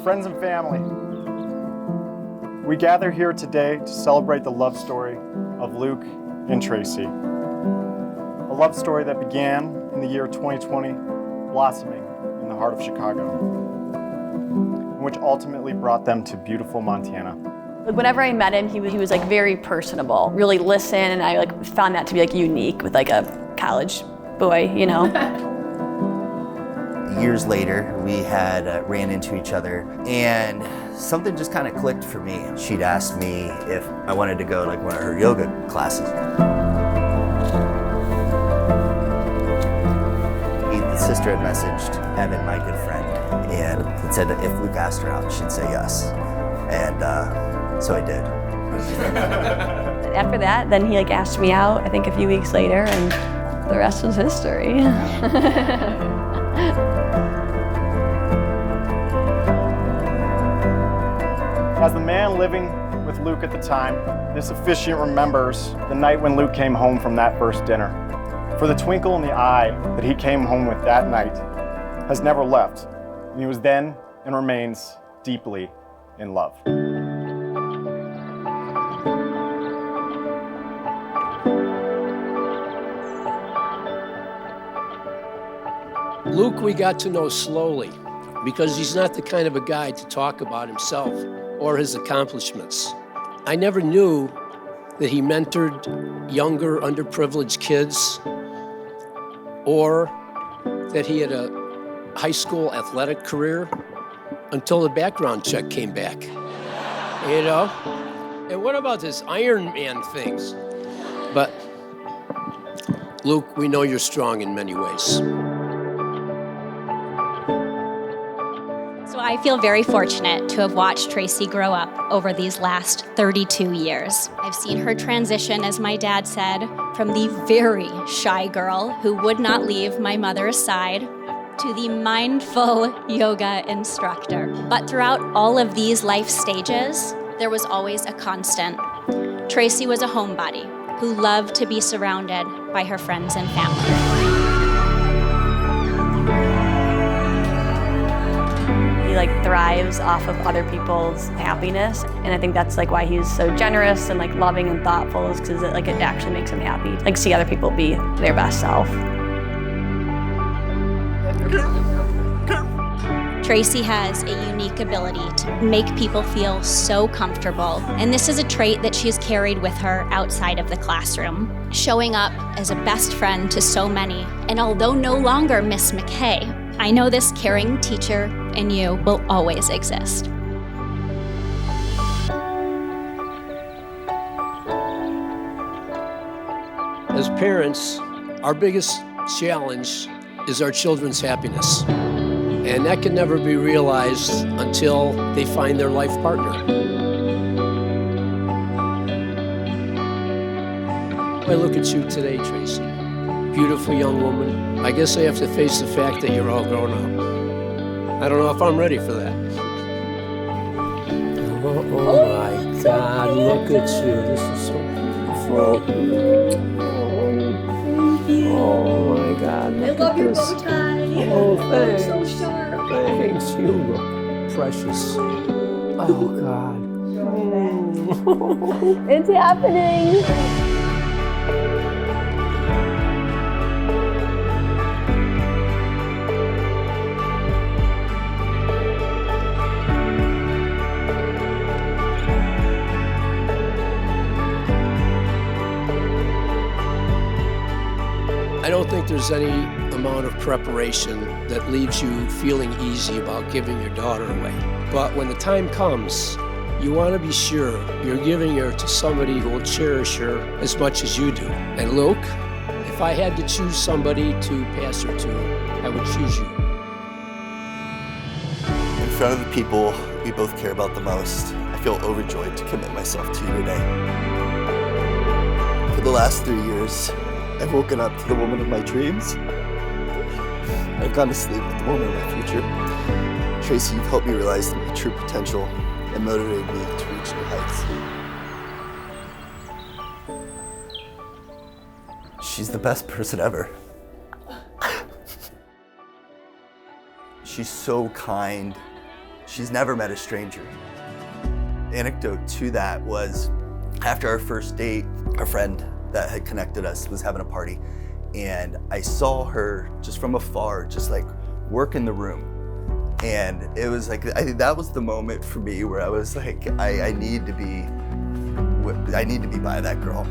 Friends and family, we gather here today to celebrate the love story of Luke and Tracey. A love story that began in the year 2020, blossoming in the heart of Chicago, and which ultimately brought them to beautiful Montana. Whenever I met him, he was like very personable, really listen, and I like found that to be like unique with like a college boy, you know. Years later, we had ran into each other, and something just kind of clicked for me. She'd asked me if I wanted to go to like one of her yoga classes. The sister had messaged Evan, my good friend, and it said that if Luke asked her out, she'd say yes. And so I did. After that, then he like asked me out, I think a few weeks later, and the rest was history. As the man living with Luke at the time, this officiant remembers the night when Luke came home from that first dinner. For the twinkle in the eye that he came home with that night has never left, and he was then and remains deeply in love. Luke we got to know slowly because he's not the kind of a guy to talk about himself or his accomplishments. I never knew that he mentored younger, underprivileged kids or that he had a high school athletic career until the background check came back, you know? And what about this Iron Man things? But Luke, we know you're strong in many ways. So I feel very fortunate to have watched Tracey grow up over these last 32 years. I've seen her transition, as my dad said, from the very shy girl who would not leave my mother's side to the mindful yoga instructor. But throughout all of these life stages, there was always a constant. Tracey was a homebody who loved to be surrounded by her friends and family. He like thrives off of other people's happiness, and I think that's like why he's so generous and like loving and thoughtful, is because it actually makes him happy. Like see other people be their best self. Tracey has a unique ability to make people feel so comfortable, and this is a trait that she's carried with her outside of the classroom, showing up as a best friend to so many. And although no longer Miss McKay, I know this caring teacher in you will always exist. As parents, our biggest challenge is our children's happiness. And that can never be realized until they find their life partner. I look at you today, Tracey. Beautiful young woman. I guess I have to face the fact that you're all grown up. I don't know if I'm ready for that. Oh my God, look at you. This is so beautiful. Oh my God. I love your bow tie. Oh, thanks. So sharp. Thanks. You look precious. Oh God. It's happening. I don't think there's any amount of preparation that leaves you feeling easy about giving your daughter away. But when the time comes, you want to be sure you're giving her to somebody who will cherish her as much as you do. And Luke, if I had to choose somebody to pass her to, I would choose you. In front of the people we both care about the most, I feel overjoyed to commit myself to you today. For the last 3 years, I've woken up to the woman of my dreams. I've gone to sleep with the woman of my future. Tracey, you've helped me realize my true potential and motivated me to reach new heights. She's the best person ever. She's so kind She's never met a stranger. Anecdote to that was after our first date, our friend that had connected us was having a party, and I saw her just from afar, just like work in the room. And it was like, I think that was the moment for me where I was like, I need to be by that girl.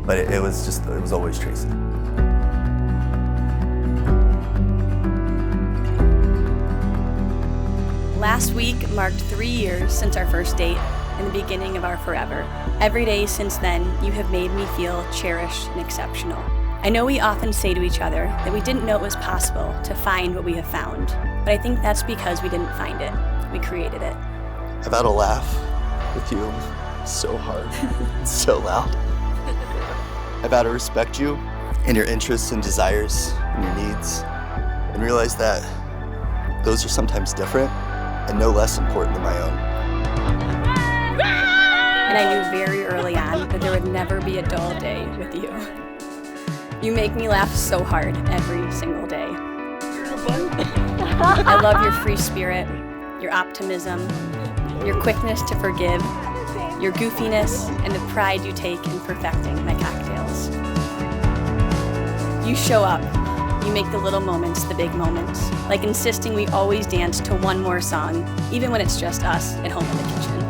But it was always Tracey. Last week marked 3 years since our first date and the beginning of our forever. Every day since then, you have made me feel cherished and exceptional. I know we often say to each other that we didn't know it was possible to find what we have found, but I think that's because we didn't find it, we created it. I've had a laugh with you so hard, so loud. I've had to respect you and your interests and desires and your needs, and realize that those are sometimes different and no less important than my own. And I knew very early on that there would never be a dull day with you. You make me laugh so hard every single day. I love your free spirit, your optimism, your quickness to forgive, your goofiness, and the pride you take in perfecting my cocktails. You show up. You make the little moments the big moments, like insisting we always dance to one more song, even when it's just us at home in the kitchen.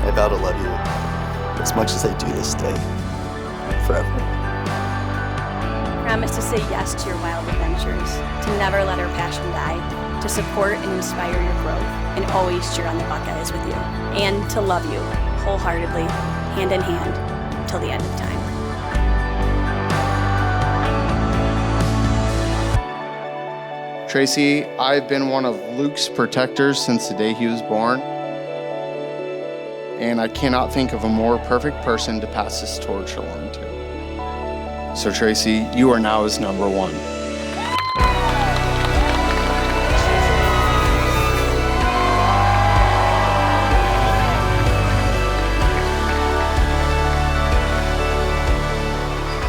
I vow to love you as much as I do this day, forever. Promise to say yes to your wild adventures, to never let our passion die, to support and inspire your growth, and always cheer on the Buckeyes with you, and to love you wholeheartedly, hand in hand, till the end of time. Tracey, I've been one of Luke's protectors since the day he was born, and I cannot think of a more perfect person to pass this torch along to. So Tracey, you are now his number one.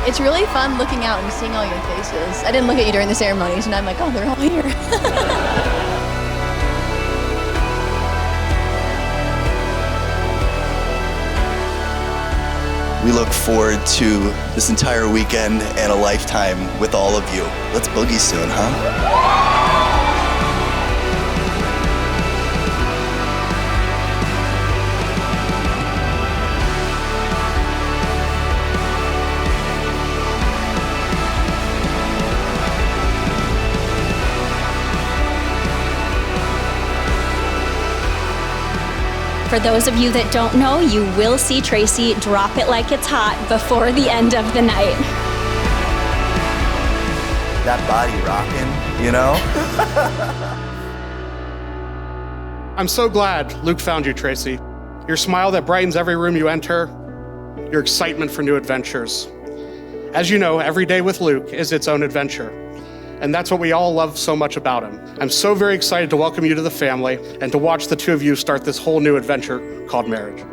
It's really fun looking out and seeing all your faces. I didn't look at you during the ceremonies, and I'm like, oh, they're all here. We look forward to this entire weekend and a lifetime with all of you. Let's boogie soon, huh? For those of you that don't know, you will see Tracey drop it like it's hot before the end of the night. That body rocking, you know? I'm so glad Luke found you, Tracey. Your smile that brightens every room you enter, your excitement for new adventures. As you know, every day with Luke is its own adventure. And that's what we all love so much about him. I'm so very excited to welcome you to the family and to watch the two of you start this whole new adventure called marriage.